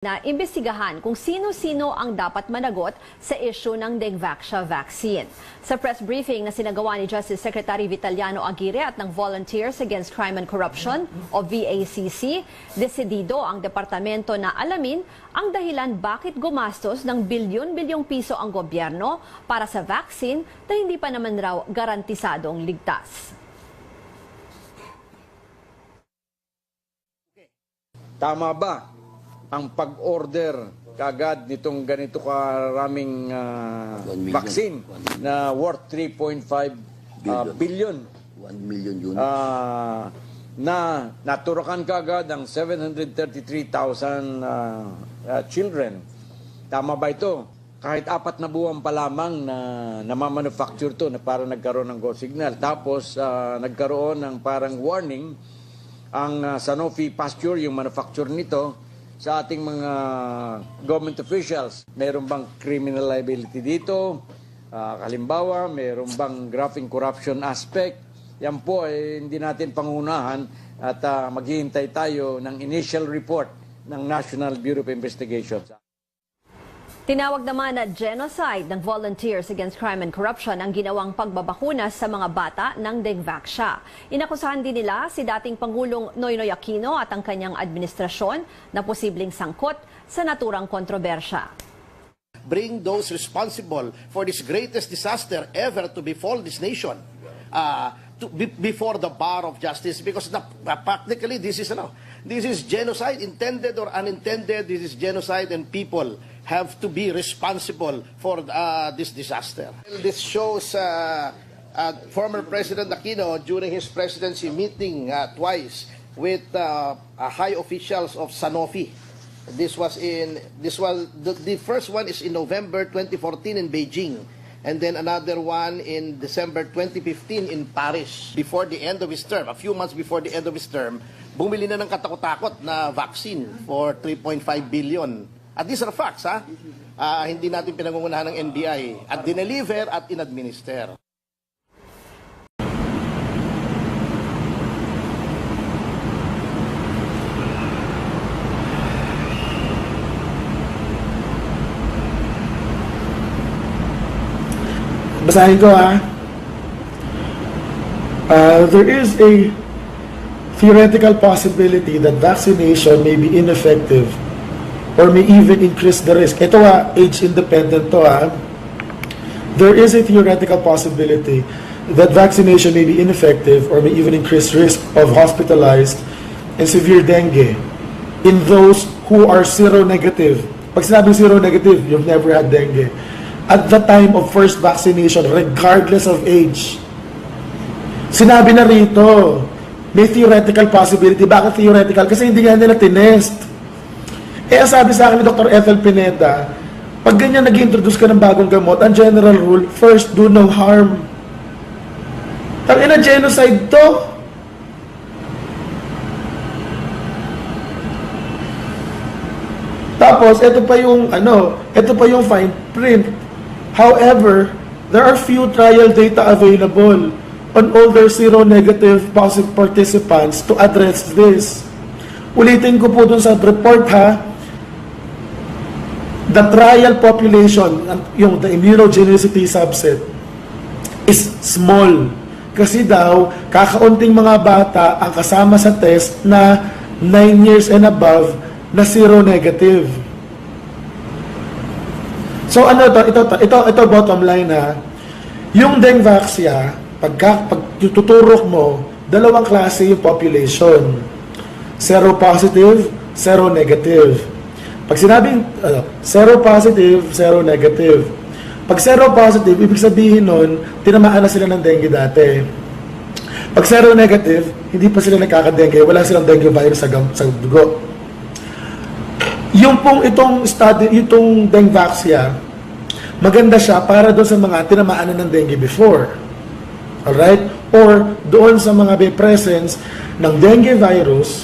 Na imbestigahan kung sino-sino ang dapat managot sa issue ng Dengvaxia vaccine. Sa press briefing na sinagawa ni Justice Secretary Vitaliano Aguirre at ng Volunteers Against Crime and Corruption o VACC, desidido ang departamento na alamin ang dahilan bakit gumastos ng bilyon-bilyong piso ang gobyerno para sa vaccine na hindi pa naman raw garantisadong ligtas. Tama ba ang pag-order kagad nitong ganito karaming vaccine na worth 3.5 billion? 1 million units. Na naturakan kagad ang 733,000 children. Tama ba ito? Kahit 4 na buwan pa lamang na namamanufacture to na para nagkaroon ng go signal. Tapos nagkaroon ng parang warning ang Sanofi Pasteur, yung manufacturer nito, sa ating mga government officials. Mayroon bang criminal liability dito? Halimbawa, mayroon bang graphing corruption aspect? Yan po ay hindi natin pangunahan at maghihintay tayo ng initial report ng National Bureau of Investigation. Tinawag naman na genocide ng Volunteers Against Crime and Corruption ang ginawang pagbabakuna sa mga bata ng Dengvaxia. Inakusahan din nila si dating Pangulong Noynoy at ang kanyang administrasyon na posibleng sangkot sa naturang kontrobersya. Bring those responsible for this greatest disaster ever to befall this nation before the bar of justice, because practically this is genocide, intended or unintended. This is genocide, and people have to be responsible for this disaster. This shows former President Aquino during his presidency meeting twice with high officials of Sanofi. The first one is in November 2014 in Beijing, and then another one in December 2015 in Paris. Before the end of his term, a few months before the end of his term, bumili na ng katakot-takot na vaccine for 3.5 billion. At these are facts, ha? Hindi natin pinangungunahan ng NBI. At dineliver at inadminister. Basahin ko, ha? There is a theoretical possibility that vaccination may be ineffective or may even increase the risk. Ito, age independent to, ha? There is a theoretical possibility that vaccination may be ineffective or may even increase risk of hospitalized and severe dengue in those who are seronegative. Pag sinabing seronegative, you've never had dengue. At the time of first vaccination, regardless of age. Sinabi na rito, may theoretical possibility. Bakit theoretical? Kasi hindi nga nila tinest. Sabi sa akin ni Dr. Ethel Pineda, pag ganyan nag-introduce ka ng bagong gamot, ang general rule, first, do no harm. Tangina, genocide to. Tapos, ito pa yung fine print. However, there are few trial data available on older seronegative positive participants to address this. Ulitin ko po dun sa report, ha. The trial population, the immunogenicity subset, is small. Kasi daw, kakaunting mga bata ang kasama sa test na 9 years and above na seronegative. So ito bottom line, ha. Yung Dengvaxia, pag tuturok mo, dalawang klase yung population. Seropositive, seronegative. Pag sinabing seropositive, seronegative. Pag seropositive, ibig sabihin nun, tinamaan na sila ng dengue dati. Pag seronegative, hindi pa sila nagkakadengue, wala silang dengue virus sa dugo. Yung pong itong Dengvaxia, maganda siya para doon sa mga tinamaan na ng dengue before. Alright? Or doon sa mga may presence ng dengue virus,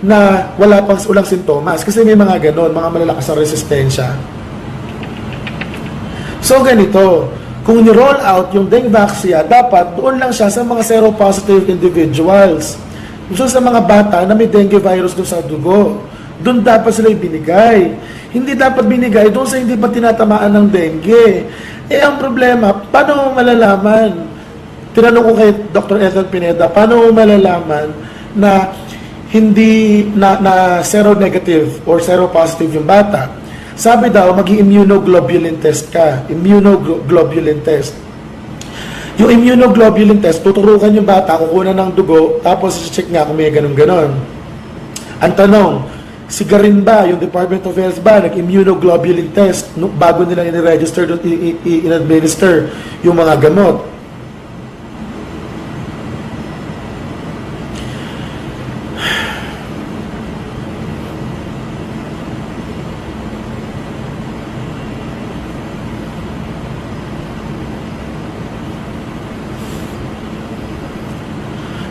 na walang sintomas. Kasi may mga ganon, mga malalakas na resistensya. So ganito, Kung ni-roll out yung Dengvaxia, dapat doon lang siya sa mga seropositive individuals. So sa mga bata na may dengue virus doon sa dugo, doon dapat sila ibinigay. Hindi dapat binigay doon sa hindi pa tinatamaan ng dengue. Eh ang problema, paano mo malalaman? Tinanong ko kay Dr. Ethel Pineda, paano mo malalaman na hindi na seronegative or seropositive yung bata? Sabi daw, mag-immunoglobulin test ka. Immunoglobulin test. Yung immunoglobulin test, tuturukan yung bata, kukunan ng dugo, tapos check nga kung may ganun-ganon. Ang tanong, sigarin ba, yung Department of Health ba, nag-immunoglobulin test bago nila in-register, in-administer yung mga gamot?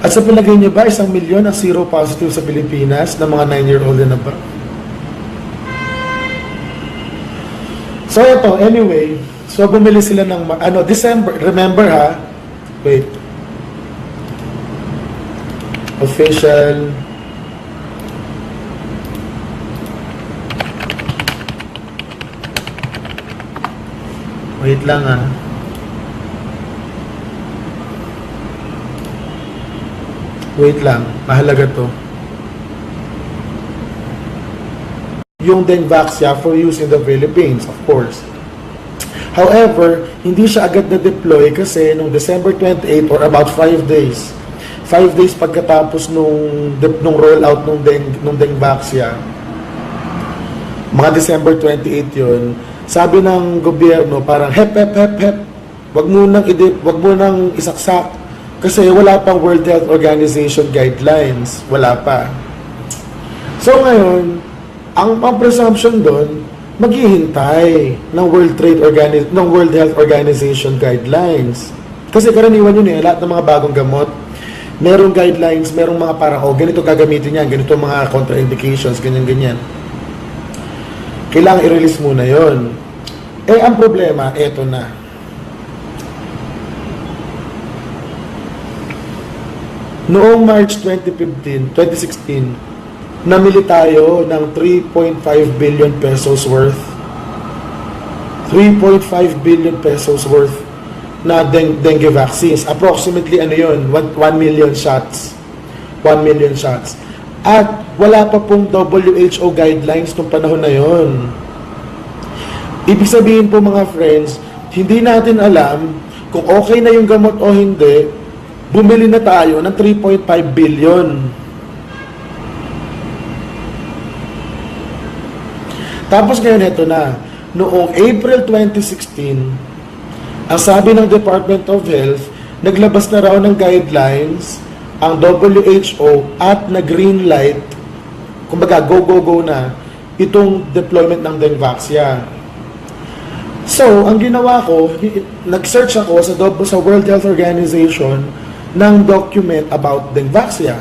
At sa palagay niyo ba, 1 milyon ang zero positive sa Pilipinas na mga 9-year-old na ba? So ito, anyway, so bumili sila ng, December, remember ha, wait, official, wait lang ha, wait lang, mahalaga to. Yung Dengvaxia for use in the Philippines, of course. However, hindi siya agad na-deploy kasi nung December 28 or about 5 days, 5 days pagkatapos nung rollout nung Dengvaxia, mga December 28 yun, sabi ng gobyerno parang hep, wag mo nang isaksak. Kasi wala pang World Health Organization guidelines. Wala pa. So ngayon, ang presumption doon, maghihintay ng World Health Organization guidelines. Kasi karaniwan yun lahat ng mga bagong gamot, merong guidelines, merong mga parang, ganito gagamitin yan, ganito mga contraindications, ganyan-ganyan. Kailangan i-release muna yon. Eh, ang problema, eto na. Noong March 2016, namili tayo ng 3.5 billion pesos worth. 3.5 billion pesos worth na dengue vaccines. Approximately 1 million shots. 1 million shots. At wala pa pong WHO guidelines nung panahon na yon. Ibig sabihin po mga friends, hindi natin alam kung okay na yung gamot o hindi. Bumili na tayo ng 3.5 billion. Tapos ngayon, ito na. Noong April 2016, ang sabi ng Department of Health, naglabas na raw ng guidelines ang WHO at na-green light, kumbaga go na, itong deployment ng Dengvaxia. So, ang ginawa ko, nag-search ako sa World Health Organization ng document about Dengvaxia.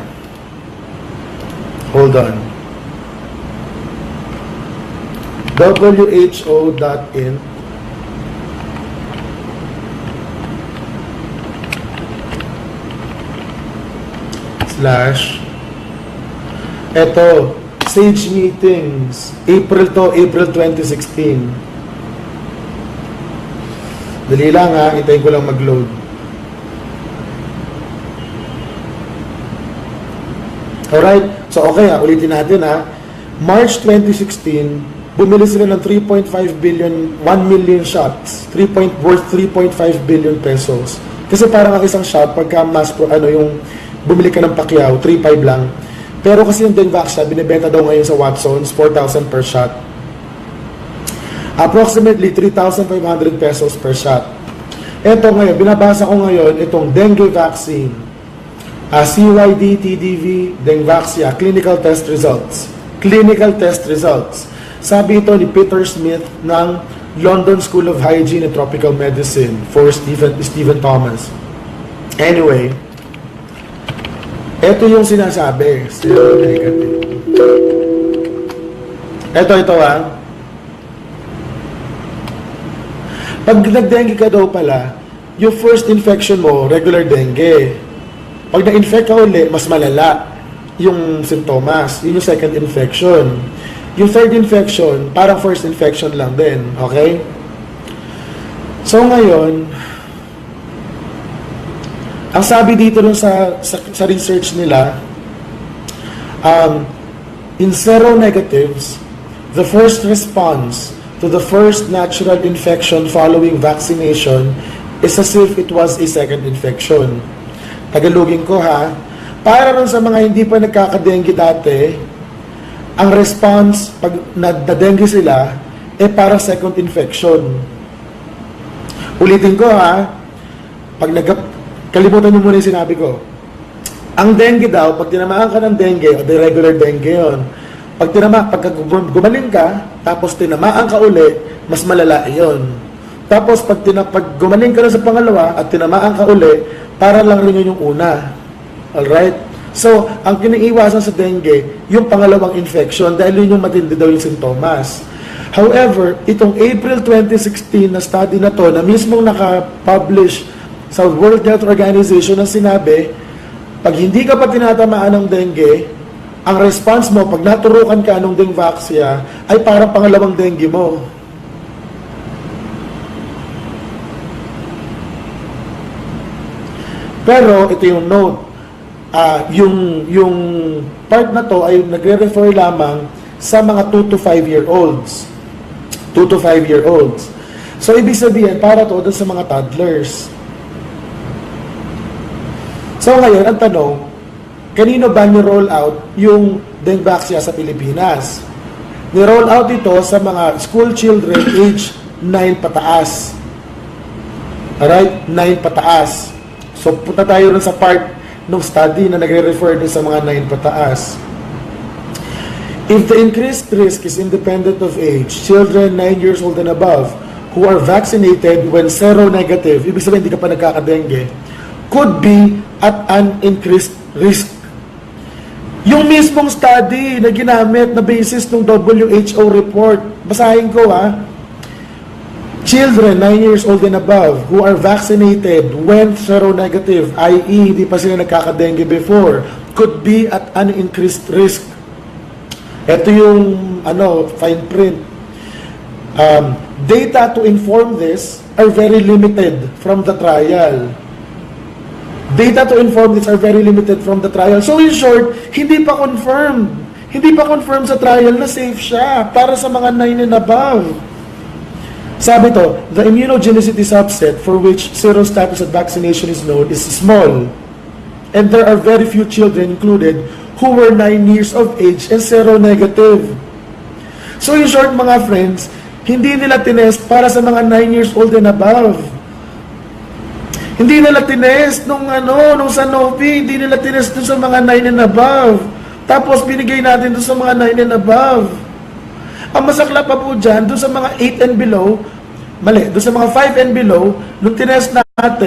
Hold on. WHO.in / eto, SAGE meetings, April 2016. Dali lang ha, hintayin ko lang mag-load. Alright, so okay ulitin natin March 2016, bumili sila ng 3.5 billion, 1 million shots, worth 3.5 billion pesos. Kasi parang ang isang shot, pagka yung bumili ka ng Pacquiao, 3.5 lang. Pero kasi yung Dengvaxia, binibenta daw ngayon sa Watsons, 4,000 per shot. Approximately 3,500 pesos per shot. Ito ngayon, binabasa ko ngayon, itong dengue vaccine. CYD-TDV Dengvaxia Clinical Test Results. Clinical Test Results. Sabi ito ni Peter Smith ng London School of Hygiene and Tropical Medicine for Stephen Thomas. Anyway, ito yung sinasabi. Seronegative. Ito Pag nag-dengue ka daw pala, yung first infection mo, regular dengue. Pag na-infect ka uli, mas malala. yung sintomas. Yun yung second infection. Yung third infection, parang first infection lang din. Okay? So ngayon, ang sabi dito dun sa research nila, in seronegatives, the first response to the first natural infection following vaccination is as if it was a second infection. Tagalogin ko ha, para rin sa mga hindi pa nagkakadengue dati, ang response pag nadadengue sila, para second infection. Ulitin ko ha, kalimutan nyo muna yung sinabi ko. Ang dengue daw, pag tinamaan ka ng dengue, o the regular dengue yun, pagka gumaling ka, tapos tinamaan ka uli, mas malala yun. Tapos pag gumaling ka na sa pangalawa at tinamaan ka uli, para lang rin yun yung una. Alright? So, ang kiniiwasan sa dengue, yung pangalawang infection, dahil yun yung matindi daw yung sintomas. However, itong April 2016 na study na to, na mismong naka-publish sa World Health Organization na sinabi, pag hindi ka pa tinatamaan ng dengue, ang response mo, pag naturukan ka ng Dengvaxia, ay parang pangalawang dengue mo. Pero, ito yung note. Yung part na to ay nagre-refer lamang sa mga 2 to 5-year-olds. 2 to 5-year-olds. So, ibig sabihin, para to doon sa mga toddlers. So, ngayon, ang tanong, kanino ba ni-roll out yung Dengvaxia sa Pilipinas? Ni-roll out ito sa mga school children age 9 pataas. Alright? 9 pataas. So, punta tayo rin sa part ng study na nagre-refer din sa mga 9 pataas. If the increased risk is independent of age, children 9 years old and above who are vaccinated when seronegative, ibig sabihin hindi ka pa nagkakadengue, could be at an increased risk. Yung mismong study na ginamit na basis ng WHO report, basahin ko children 9 years old and above who are vaccinated when seronegative, i.e. hindi pa sila nagkakadengue before, could be at an increased risk. Ito yung fine print. Data to inform this are very limited from the trial. Data to inform this are very limited from the trial. So in short, hindi pa confirmed. Hindi pa confirmed sa trial na safe siya para sa mga 9 and above. Sabi to, the immunogenicity subset for which serostatus at vaccination is known is small. And there are very few children included who were 9 years of age and seronegative. So in short mga friends, hindi nila tinest para sa mga 9 years old and above. Hindi nila tinest nung Sanofi, hindi nila tinest dun sa mga 9 and above. Tapos binigay natin dun sa mga 9 and above. Ang masakla pa po dyan, dun sa mga 8 and below, dun sa mga 5 and below, nung tinest natin,